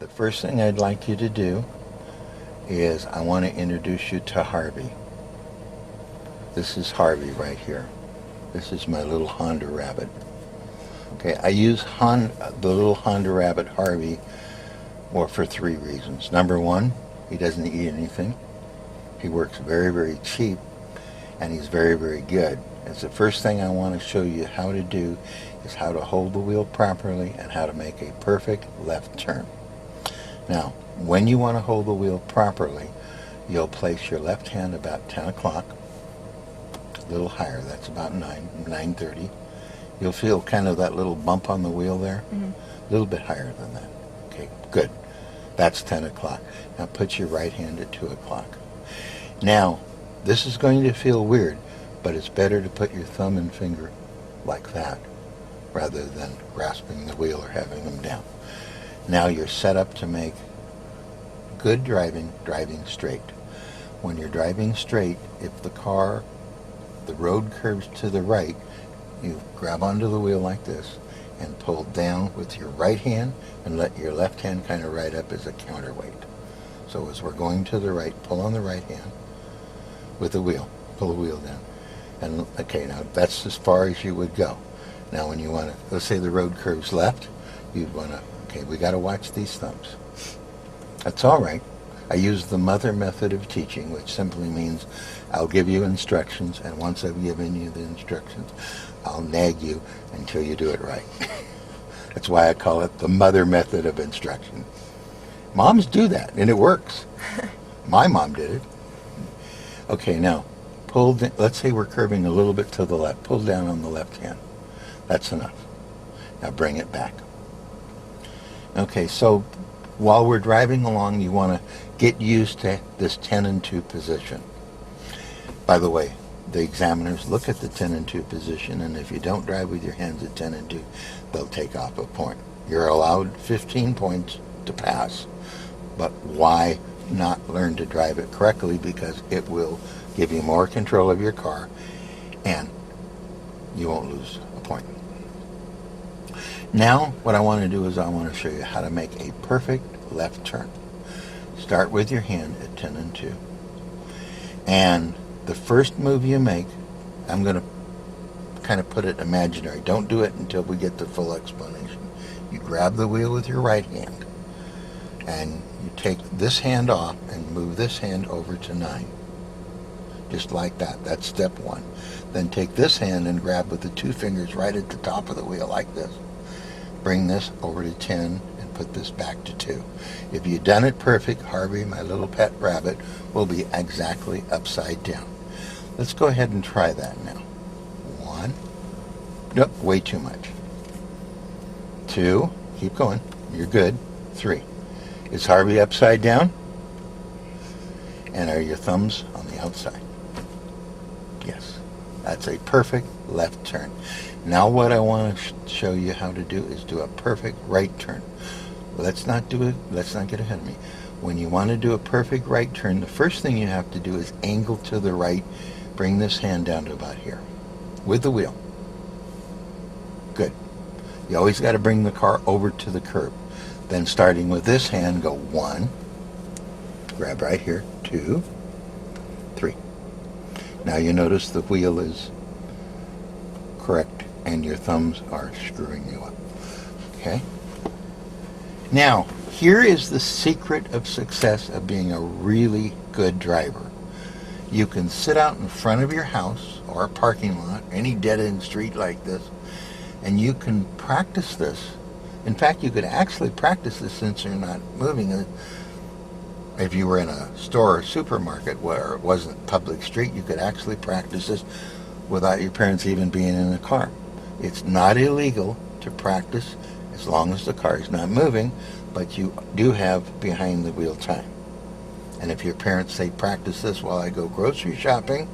the first thing I'd like you to do is I want to introduce you to Harvey. This is Harvey right here. This is my little Honda Rabbit. Okay, I use the little Honda Rabbit Harvey for 3 reasons. Number one, he doesn't eat anything. He works very, very cheap, and he's very, very good. It's the first thing I want to show you how to do is how to hold the wheel properly and how to make a perfect left turn. Now, when you want to hold the wheel properly, you'll place your left hand about 10 o'clock, a little higher, that's about 9:30. You'll feel kind of that little bump on the wheel there, a little bit higher than that. Okay, good. That's 10 o'clock. Now put your right hand at 2 o'clock. Now, this is going to feel weird, but it's better to put your thumb and finger like that rather than grasping the wheel or having them down. Now you're set up to make good driving straight. When you're driving straight, if the road curves to the right, you grab onto the wheel like this and pull down with your right hand and let your left hand kind of ride up as a counterweight. So as we're going to the right, pull on the right hand with the wheel, pull the wheel down. And okay, now that's as far as you would go. Now when you want to, let's say the road curves left, you'd want to, okay, we got to watch these thumbs. That's all right. I use the mother method of teaching, which simply means I'll give you instructions, and once I've given you the instructions, I'll nag you until you do it right. That's why I call it the mother method of instruction. Moms do that, and it works. My mom did it. Okay, now, let's say we're curving a little bit to the left. Pull down on the left hand. That's enough. Now bring it back. Okay, so while we're driving along, you want to get used to this 10 and 2 position. By the way, the examiners look at the 10 and 2 position, and if you don't drive with your hands at 10 and 2, they'll take off a point. You're allowed 15 points to pass, but why not learn to drive it correctly? Because it will give you more control of your car, and you won't lose a point. Now, what I want to do is I want to show you how to make a perfect left turn. Start with your hand at 10 and 2. And the first move you make, I'm going to kind of put it imaginary. Don't do it until we get the full explanation. You grab the wheel with your right hand, and you take this hand off and move this hand over to 9. Just like that. That's step 1. Then take this hand and grab with the 2 fingers right at the top of the wheel like this. Bring this over to 10 and put this back to 2. If you've done it perfect, Harvey, my little pet rabbit, will be exactly upside down. Let's go ahead and try that now. 1. Nope, way too much. 2. Keep going. You're good. 3. Is Harvey upside down? And are your thumbs on the outside? Yes. That's a perfect left turn. Now what I want to show you how to do is do a perfect right turn. Let's not get ahead of me. When you want to do a perfect right turn, the first thing you have to do is angle to the right. Bring this hand down to about here with the wheel. Good. You always got to bring the car over to the curb. Then starting with this hand, go 1, grab right here, 2, 3. Now you notice the wheel is correct and your thumbs are screwing you up. Okay? Now, here is the secret of success of being a really good driver. You can sit out in front of your house or a parking lot, any dead-end street like this, and you can practice this. In fact, you could actually practice this since you're not moving. If you were in a store or supermarket where it wasn't public street, you could actually practice this without your parents even being in the car. It's not illegal to practice as long as the car is not moving, but you do have behind the wheel time. And if your parents say practice this while I go grocery shopping,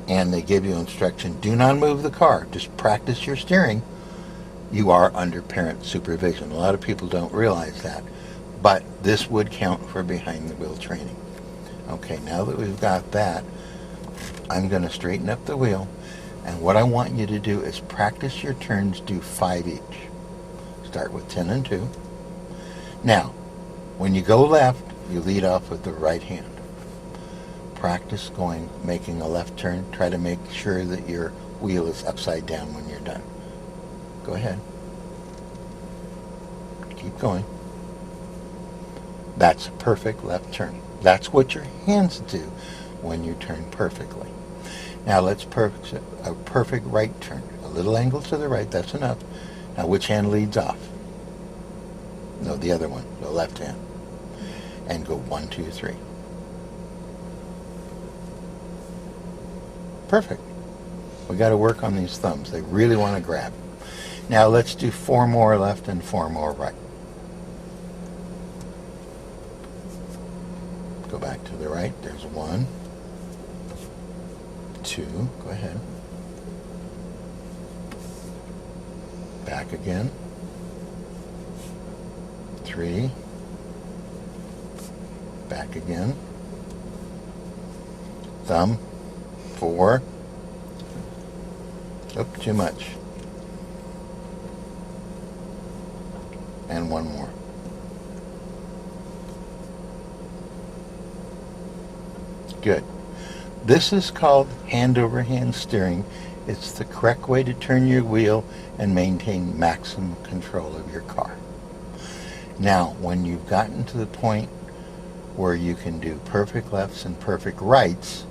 and they give you instruction, do not move the car, just practice your steering, you are under parent supervision. A lot of people don't realize that, but this would count for behind the wheel training. Okay, now that we've got that, I'm going to straighten up the wheel, and what I want you to do is practice your turns, do 5 each. Start with 10 and 2. Now, When you go left, you lead off with the right hand. Practice making a left turn. Try to make sure that your wheel is upside down when you're done. Go ahead. Keep going. That's a perfect left turn. That's what your hands do when you turn perfectly. Now let's practice a perfect right turn. A little angle to the right, that's enough. Now which hand leads off? No, the other one, the left hand. And go 1, 2, 3. Perfect. We got to work on these thumbs. They really want to grab. Now let's do 4 more left and 4 more right. Go back to the right. There's 1, 2. Go ahead. Back again. 3. Back again. Thumb. 4. Oop, too much. And 1 more. Good. This is called hand-over-hand steering. It's the correct way to turn your wheel and maintain maximum control of your car. Now, when you've gotten to the point where you can do perfect lefts and perfect rights,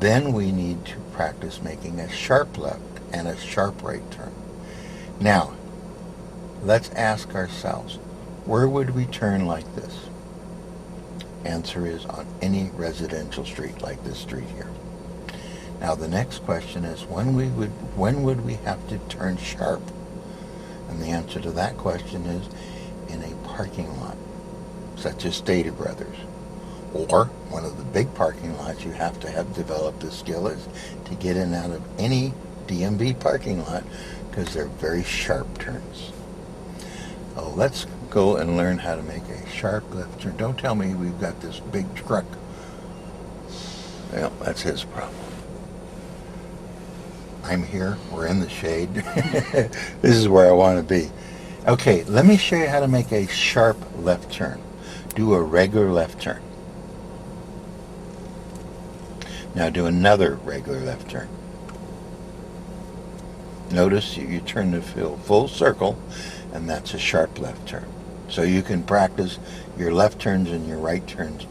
then we need to practice making a sharp left and a sharp right turn. Now, let's ask ourselves, where would we turn like this? Answer is on any residential street like this street here. Now the next question is, when would we have to turn sharp? And the answer to that question is in a parking lot, such as Stater Brothers. Or one of the big parking lots you have to have developed the skill is to get in and out of any DMV parking lot, because they're very sharp turns. So let's go and learn how to make a sharp left turn. Don't tell me we've got this big truck. Well, that's his problem. I'm here. We're in the shade. This is where I want to be. Okay, let me show you how to make a sharp left turn. Do a regular left turn. Now do another regular left turn. Notice you turn the full circle, and that's a sharp left turn. So you can practice your left turns and your right turns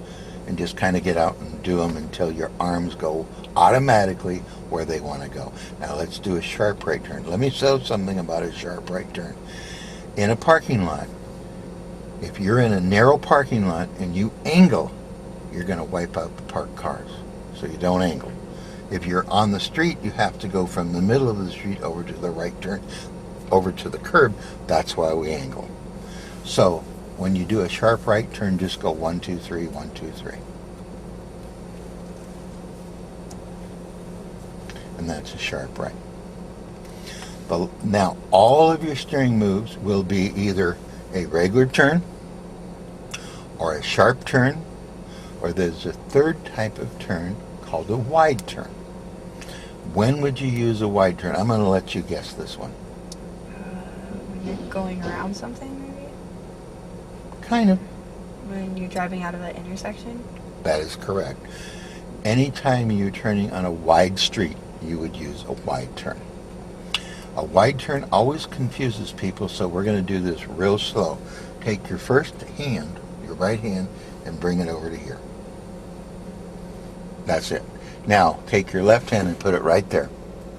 and just kind of get out and do them until your arms go automatically where they want to go. Now let's do a sharp right turn. Let me say something about a sharp right turn. In a parking lot, if you're in a narrow parking lot and you angle, you're going to wipe out the parked cars. So you don't angle. If you're on the street, you have to go from the middle of the street over to the right turn, over to the curb. That's why we angle. So when you do a sharp right turn, just go 1, 2, 3, 1, 2, 3. And that's a sharp right. But now all of your steering moves will be either a regular turn or a sharp turn, or there's a third type of turn called a wide turn. When would you use a wide turn? I'm going to let you guess this one. When you're going around something, maybe? Kind of. When you're driving out of an intersection? That is correct. Anytime you're turning on a wide street, you would use a wide turn. A wide turn always confuses people, so we're going to do this real slow. Take your first hand, your right hand, and bring it over to here. That's it. Now, take your left hand and put it right there.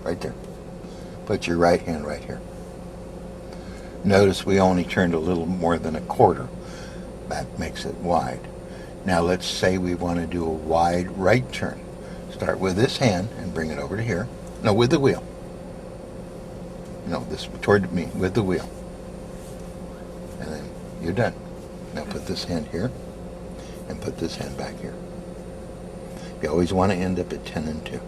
Right there. Put your right hand right here. Notice we only turned a little more than a quarter. That makes it wide. Now let's say we want to do a wide right turn. Start with this hand and bring it over to here. No, with the wheel. No, this toward me, with the wheel. And then you're done. Now put this hand here and put this hand back here. You always want to end up at 10 and 2.